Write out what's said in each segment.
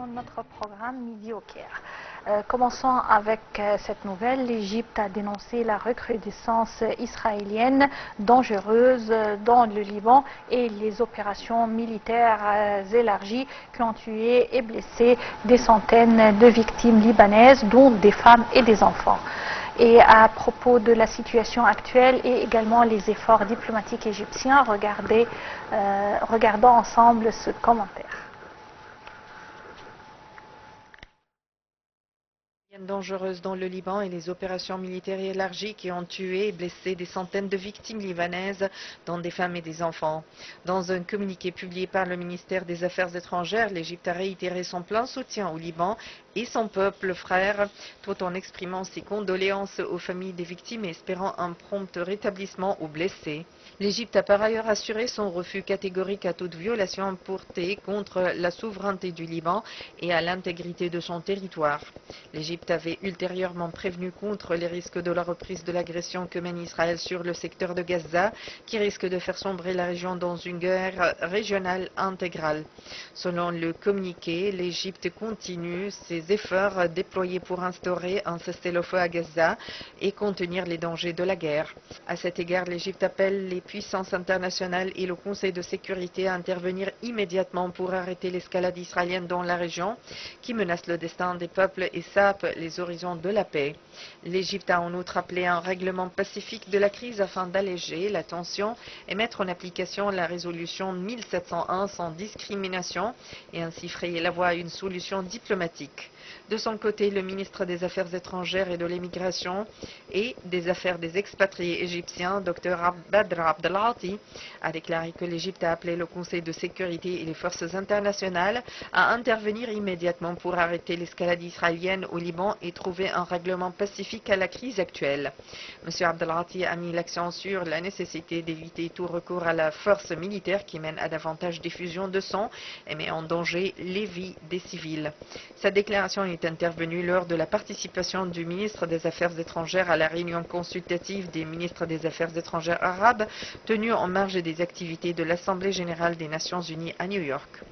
dans notre programme Midi au Caire. Commençons avec cette nouvelle. L'Égypte a dénoncé la recrudescence israélienne dangereuse dans le Liban et les opérations militaires élargies qui ont tué et blessé des centaines de victimes libanaises, dont des femmes et des enfants. Et à propos de la situation actuelle et également les efforts diplomatiques égyptiens, regardons ensemble ce commentaire. Dangereuse dans le Liban et les opérations militaires élargies qui ont tué et blessé des centaines de victimes libanaises, dont des femmes et des enfants. Dans un communiqué publié par le ministère des Affaires étrangères, l'Égypte a réitéré son plein soutien au Liban et son peuple frère, tout en exprimant ses condoléances aux familles des victimes et espérant un prompt rétablissement aux blessés. L'Égypte a par ailleurs assuré son refus catégorique à toute violation portée contre la souveraineté du Liban et à l'intégrité de son territoire. L'Égypte avait ultérieurement prévenu contre les risques de la reprise de l'agression que mène Israël sur le secteur de Gaza, qui risque de faire sombrer la région dans une guerre régionale intégrale. Selon le communiqué, l'Égypte continue ses efforts déployés pour instaurer un cessez-le-feu à Gaza et contenir les dangers de la guerre. À cet égard, l'Égypte appelle les puissances internationales et le Conseil de sécurité à intervenir immédiatement pour arrêter l'escalade israélienne dans la région, qui menace le destin des peuples et sape les horizons de la paix. L'Égypte a en outre appelé un règlement pacifique de la crise afin d'alléger la tension et mettre en application la résolution 1701 sans discrimination et ainsi frayer la voie à une solution diplomatique. De son côté, le ministre des Affaires étrangères et de l'immigration et des Affaires des expatriés égyptiens, Dr Badr Abdelati, a déclaré que l'Égypte a appelé le Conseil de sécurité et les forces internationales à intervenir immédiatement pour arrêter l'escalade israélienne au Liban et trouver un règlement pacifique à la crise actuelle. M. Abdelati a mis l'accent sur la nécessité d'éviter tout recours à la force militaire qui mène à davantage d'effusion de sang et met en danger les vies des civils. Sa déclaration est intervenue lors de la participation du ministre des Affaires étrangères à la réunion consultative des ministres des Affaires étrangères arabes tenue en marge des activités de l'Assemblée générale des Nations unies à New York.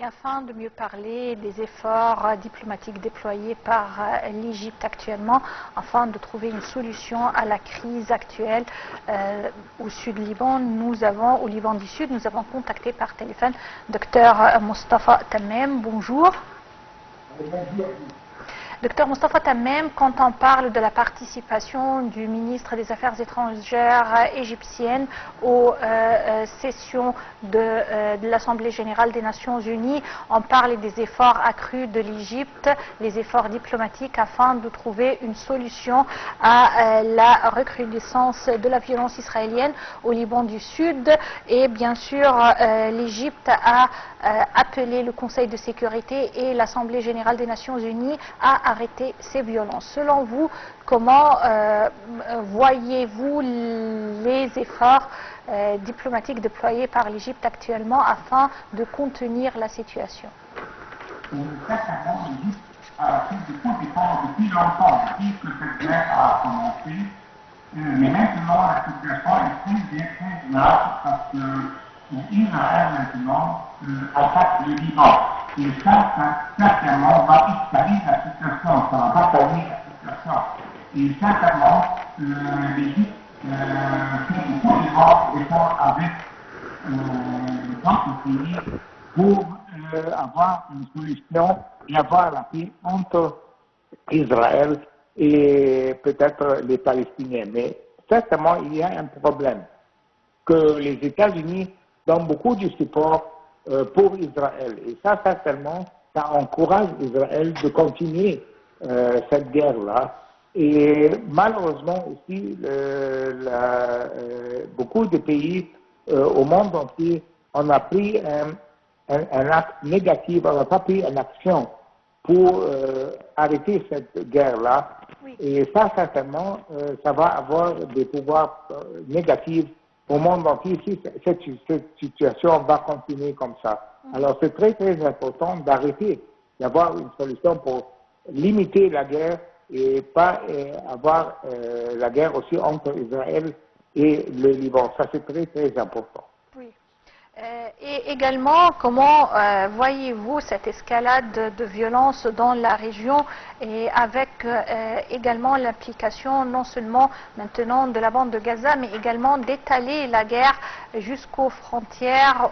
Et afin de mieux parler des efforts diplomatiques déployés par l'Égypte actuellement, afin de trouver une solution à la crise actuelle au sud Liban, au Liban du Sud, nous avons contacté par téléphone Dr Mostafa Tamem. Bonjour. Docteur Mostafa Tamem, quand on parle de la participation du ministre des Affaires étrangères égyptienne aux sessions de l'Assemblée générale des Nations unies, on parle des efforts accrus de l'Égypte, les efforts diplomatiques afin de trouver une solution à la recrudescence de la violence israélienne au Liban du Sud. Et bien sûr, l'Égypte a appelé le Conseil de sécurité et l'Assemblée générale des Nations unies à arrêter ces violences. Selon vous, comment voyez-vous les efforts diplomatiques déployés par l'Égypte actuellement afin de contenir la situation? Certainement, l'Égypte a fait beaucoup d'efforts depuis longtemps, depuis que cette guerre a commencé. Mais maintenant, la situation est très grave parce que Israël maintenant attaque le Liban. Et ça certainement va escalader la situation, ça va batailler la situation. Et certainement, l'Égypte fait beaucoup d'efforts avec d'autres pays pour avoir une solution et avoir la paix entre Israël et peut-être les Palestiniens. Mais certainement, il y a un problème que les États-Unis donnent beaucoup de support pour Israël. Et ça, certainement, ça encourage Israël de continuer cette guerre-là. Et malheureusement aussi, beaucoup de pays au monde entier, on a pris un acte négatif, on n'a pas pris une action pour arrêter cette guerre-là. Oui. Et ça, certainement, ça va avoir des pouvoirs négatifs au monde entier si cette situation va continuer comme ça. Alors, c'est très, très important d'arrêter, d'avoir une solution pour limiter la guerre et pas avoir la guerre aussi entre Israël et le Liban. Ça, c'est très, très important. Et également, comment voyez-vous cette escalade de violence dans la région et avec également l'implication non seulement maintenant de la bande de Gaza, mais également d'étaler la guerre jusqu'aux frontières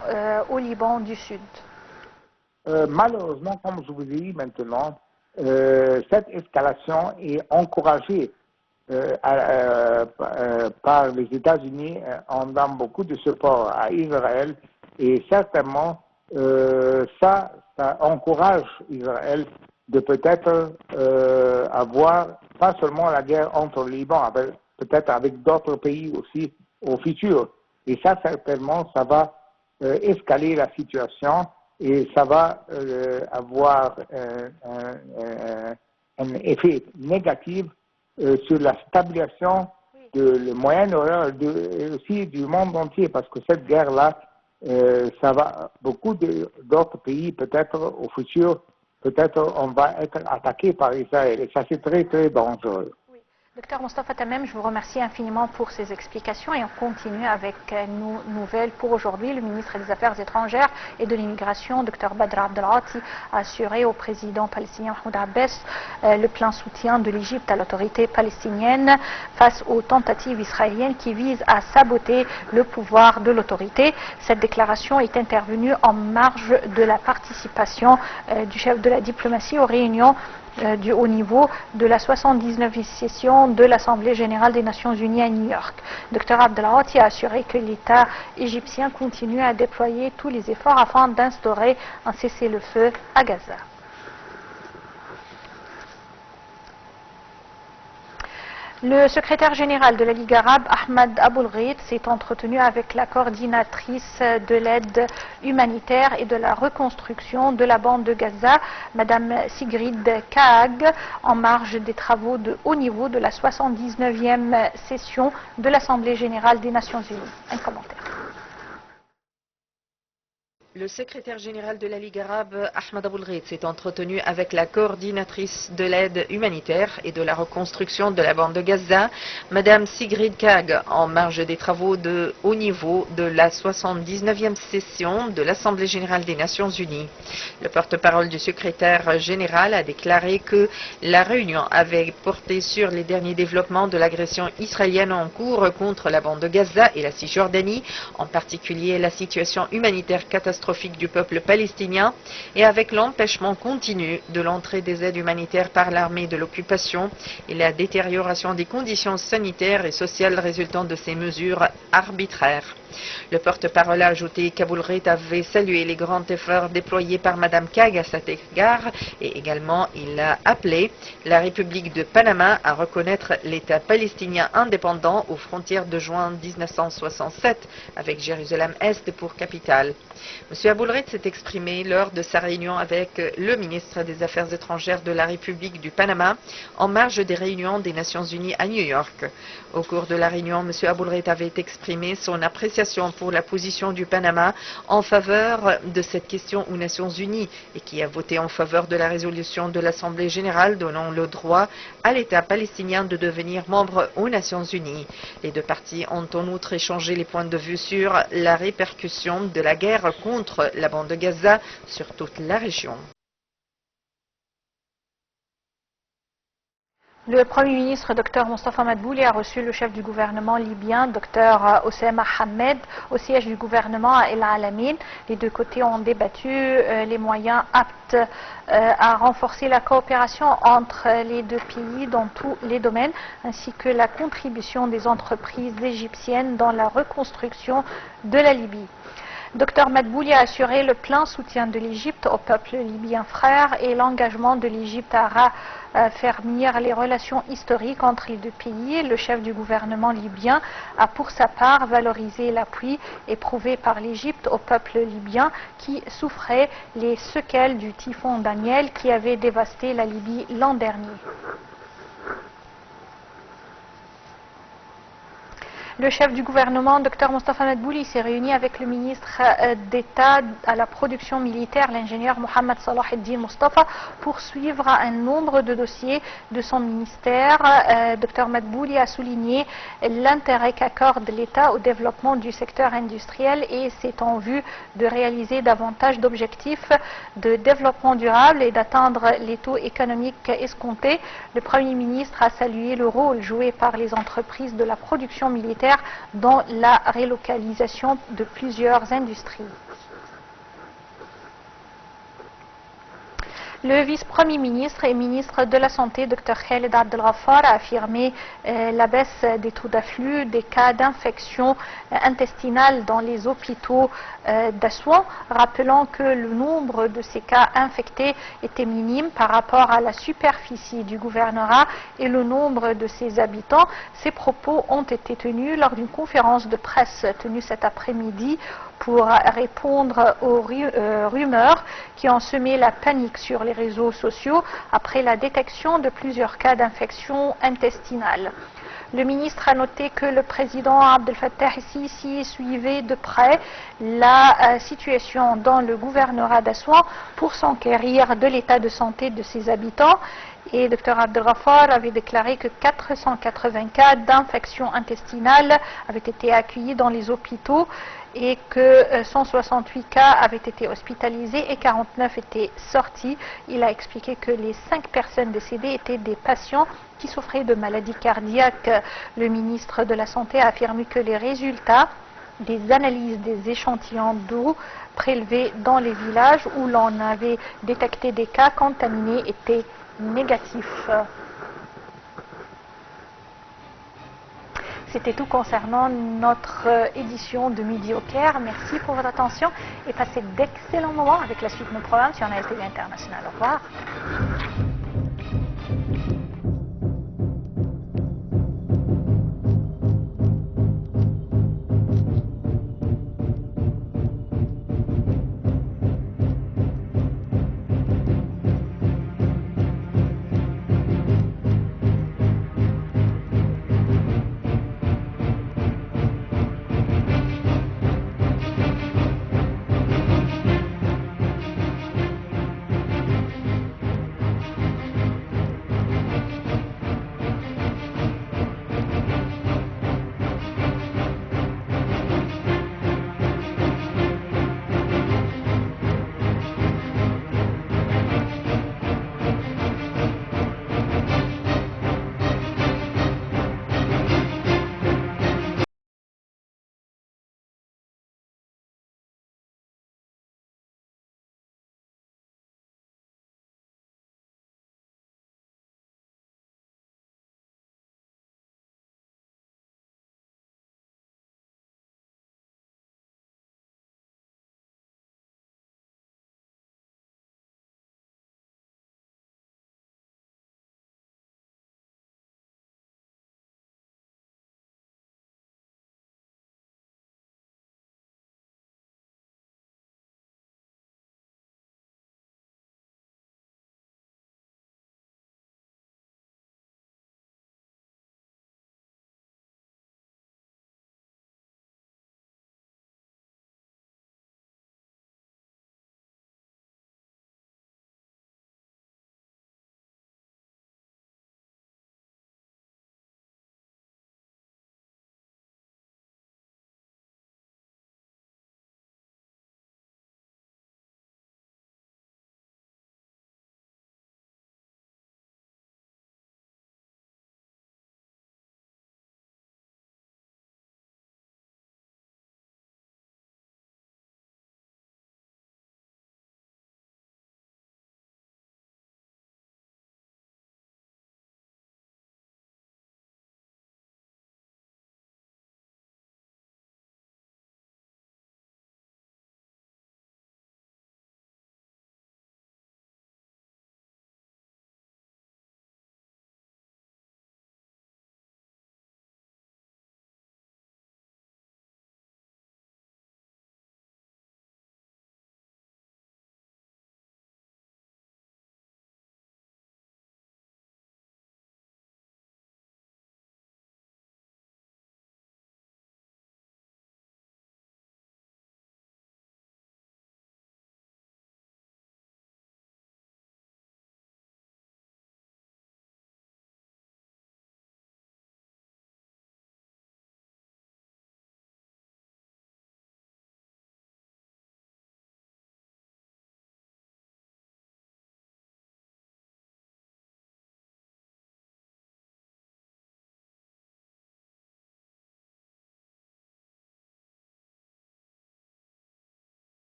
au Liban du Sud? Malheureusement, comme je vous ai dit maintenant, cette escalation est encouragée par les États-Unis en donnant beaucoup de support à Israël. Et certainement, ça encourage Israël de peut-être avoir pas seulement la guerre entre le Liban, peut-être avec d'autres pays aussi au futur. Et ça, certainement, ça va escaler la situation et ça va avoir un effet négatif sur la stabilisation du Moyen-Orient et aussi du monde entier, parce que cette guerre-là, ça va, beaucoup d'autres pays, peut-être au futur, peut-être on va être attaqué par Israël. Et ça, c'est très, très dangereux. Docteur Mostafa Tamem, je vous remercie infiniment pour ces explications et on continue avec nos nouvelles pour aujourd'hui. Le ministre des Affaires étrangères et de l'immigration, Dr Badr Abdelghati, a assuré au président palestinien Mahmoud Abbas le plein soutien de l'Égypte à l'autorité palestinienne face aux tentatives israéliennes qui visent à saboter le pouvoir de l'autorité. Cette déclaration est intervenue en marge de la participation du chef de la diplomatie aux réunions du haut niveau de la 79e session de l'Assemblée générale des Nations unies à New York. Dr Abdelghati a assuré que l'État égyptien continue à déployer tous les efforts afin d'instaurer un cessez-le-feu à Gaza. Le secrétaire général de la Ligue arabe, Ahmed Aboulghait, s'est entretenu avec la coordinatrice de l'aide humanitaire et de la reconstruction de la bande de Gaza, Madame Sigrid Kaag, en marge des travaux de haut niveau de la 79e session de l'Assemblée générale des Nations unies. Un commentaire. Le secrétaire général de la Ligue arabe, Ahmed Aboulghait, s'est entretenu avec la coordinatrice de l'aide humanitaire et de la reconstruction de la bande de Gaza, Madame Sigrid Kaag, en marge des travaux de haut niveau de la 79e session de l'Assemblée générale des Nations unies. Le porte-parole du secrétaire général a déclaré que la réunion avait porté sur les derniers développements de l'agression israélienne en cours contre la bande de Gaza et la Cisjordanie, en particulier la situation humanitaire catastrophique du peuple palestinien et avec l'empêchement continu de l'entrée des aides humanitaires par l'armée de l'occupation et la détérioration des conditions sanitaires et sociales résultant de ces mesures arbitraires. Le porte-parole a ajouté qu'Aboulghait avait salué les grands efforts déployés par Mme Kaag à cet égard et également il a appelé la République de Panama à reconnaître l'État palestinien indépendant aux frontières de juin 1967 avec Jérusalem-Est pour capitale. M. Aboulghait s'est exprimé lors de sa réunion avec le ministre des Affaires étrangères de la République du Panama en marge des réunions des Nations Unies à New York. Au cours de la réunion, M. Aboulghait avait exprimé son appréciation pour la position du Panama en faveur de cette question aux Nations Unies et qui a voté en faveur de la résolution de l'Assemblée générale donnant le droit à l'État palestinien de devenir membre aux Nations Unies. Les deux parties ont en outre échangé les points de vue sur la répercussion de la guerre contre la bande de Gaza sur toute la région. Le Premier ministre, Dr Mostafa Madbouli, a reçu le chef du gouvernement libyen, Dr Oussama Hamed, au siège du gouvernement à El Alamein. Les deux côtés ont débattu les moyens aptes à renforcer la coopération entre les deux pays dans tous les domaines, ainsi que la contribution des entreprises égyptiennes dans la reconstruction de la Libye. Dr Madbouli a assuré le plein soutien de l'Égypte au peuple libyen frère et l'engagement de l'Égypte à raffermir les relations historiques entre les deux pays. Le chef du gouvernement libyen a pour sa part valorisé l'appui éprouvé par l'Égypte au peuple libyen qui souffrait les séquelles du typhon Daniel qui avait dévasté la Libye l'an dernier. Le chef du gouvernement, Dr Mustafa Madbouli, s'est réuni avec le ministre d'État à la production militaire, l'ingénieur Mohamed Salah Eddin Mustafa, pour suivre un nombre de dossiers de son ministère. Dr Madbouli a souligné l'intérêt qu'accorde l'État au développement du secteur industriel et c'est en vue de réaliser davantage d'objectifs de développement durable et d'atteindre les taux économiques escomptés. Le Premier ministre a salué le rôle joué par les entreprises de la production militaire dans la relocalisation de plusieurs industries. Le vice-premier ministre et ministre de la Santé, Dr Khaled Abdel Ghaffar, a affirmé la baisse des taux d'afflux des cas d'infection intestinale dans les hôpitaux d'Assouan, rappelant que le nombre de ces cas infectés était minime par rapport à la superficie du gouvernorat et le nombre de ses habitants. Ces propos ont été tenus lors d'une conférence de presse tenue cet après-midi pour répondre aux rumeurs qui ont semé la panique sur les réseaux sociaux après la détection de plusieurs cas d'infection intestinale. Le ministre a noté que le président Abdel Fattah el-Sisi suivait de près la situation dans le gouvernorat d'Assouan pour s'enquérir de l'état de santé de ses habitants. Et Dr Abdel Ghaffar avait déclaré que 480 cas d'infection intestinale avaient été accueillis dans les hôpitaux et que 168 cas avaient été hospitalisés et 49 étaient sortis. Il a expliqué que les 5 personnes décédées étaient des patients qui souffraient de maladies cardiaques. Le ministre de la Santé a affirmé que les résultats des analyses des échantillons d'eau prélevés dans les villages où l'on avait détecté des cas contaminés étaient négatifs. C'était tout concernant notre édition de Midi au Caire. Merci pour votre attention et passez d'excellents moments avec la suite de nos programmes sur ASTV International. Au revoir.